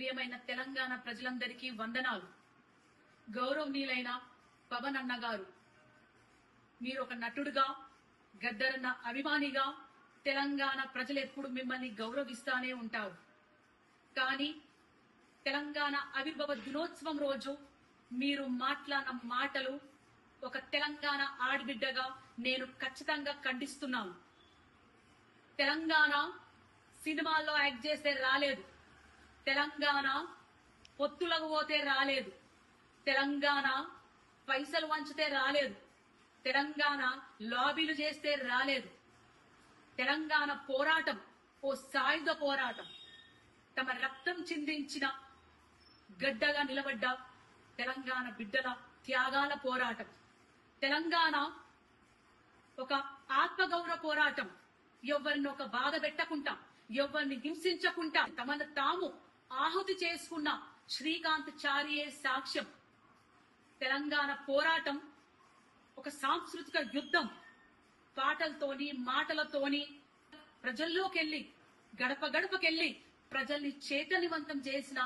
ప్రియమైన తెలంగాణ ప్రజలందరికీ వందనాలు. గౌరవనీయులైన పవన్ అన్న గారు, మీరు ఒక నటుడుగా, గద్దరన్న అభిమానిగా తెలంగాణ ప్రజలు ఎప్పుడు మిమ్మల్ని గౌరవిస్తానే ఉంటారు. కానీ తెలంగాణ ఆవిర్భావ దినోత్సవం రోజు మీరు మాట్లాడిన మాటలు ఒక తెలంగాణ ఆడబిడ్డగా నేను ఖచ్చితంగా ఖండిస్తున్నాను. తెలంగాణ సినిమాల్లో యాక్ట్ చేస్తే రాలేదు, తెలంగాణ పొత్తులకు పోతే రాలేదు, తెలంగాణ పైసలు వంచితే రాలేదు, తెలంగాణ లాబీలు చేస్తే రాలేదు. తెలంగాణ పోరాటం ఓ సాయుధ పోరాటం. తమ రక్తం చిందించిన గడ్డగా నిలబడ్డ తెలంగాణ బిడ్డల త్యాగాల పోరాటం. తెలంగాణ ఒక ఆత్మగౌరవ పోరాటం. ఎవరిని ఒక బాధ పెట్టకుండా, ఎవరిని హింసించకుండా తమను తాము ఆహుతి చేసుకున్న శ్రీకాంత్ చారియే సాక్ష్యం. తెలంగాణ పోరాటం ఒక సాంస్కృతిక యుద్ధం. పాటలతోని, మాటలతోని ప్రజల్లోకెళ్ళి, గడప గడపకెళ్ళి ప్రజల్ని చైతన్యవంతం చేసిన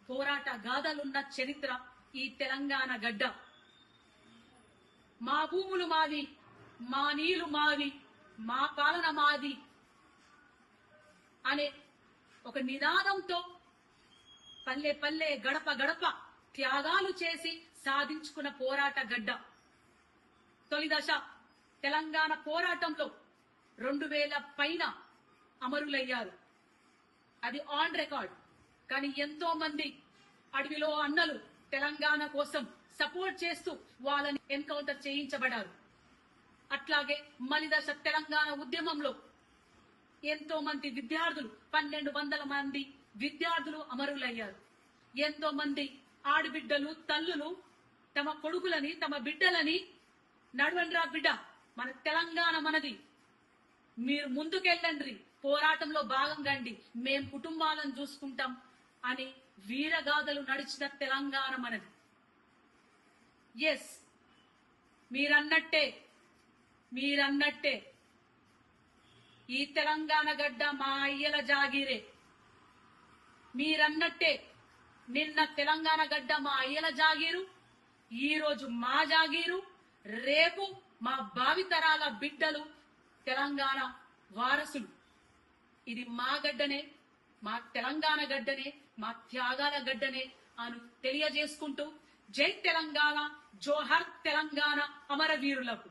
పోరాట గాథలున్న చరిత్ర ఈ తెలంగాణ గడ్డ. మా భూములు మావి, మా నీళ్లు మావి, మా పాలన మాది అనే ఒక నినాదంతో పల్లె పల్లె, గడప గడప త్యాగాలు చేసి సాధించుకున్న పోరాట గడ్డ. తొలి దశ తెలంగాణ పోరాటంలో 2000 పైన అమరులయ్యారు. అది ఆన్ రికార్డ్. కానీ ఎంతో మంది అడవిలో అన్నలు తెలంగాణ కోసం సపోర్ట్ చేస్తూ వాళ్ళని ఎన్కౌంటర్ చేయించబడ్డారు. అట్లాగే మలిదశ తెలంగాణ ఉద్యమంలో ఎంతో మంది విద్యార్థులు, 1200 మంది విద్యార్థులు అమరులయ్యారు. ఎంతో మంది ఆడబిడ్డలు, తల్లులు తమ కొడుకులని, తమ బిడ్డలని నడవండ్రా బిడ్డ, మన తెలంగాణ మనది, మీరు ముందుకెళ్ళండి, పోరాటంలో భాగంగా అండి, మేం కుటుంబాలను చూసుకుంటాం అని వీరగాథలు నడిచిన తెలంగాణ మనది. ఎస్, మీరన్నట్టే ఈ తెలంగాణ గడ్డ మా అయ్యల జాగీరే. మీరన్నట్టే నిన్న తెలంగాణ గడ్డ మా అయ్యల జాగీరు, ఈ రోజు మా జాగీరు, రేపు మా భావితరాల బిడ్డలు తెలంగాణ వారసులు. ఇది మా గడ్డనే, మా తెలంగాణ గడ్డనే, మా త్యాగాల గడ్డనే అని తెలియజేసుకుంటూ జై తెలంగాణ, జోహర్ తెలంగాణ అమరవీరులకు.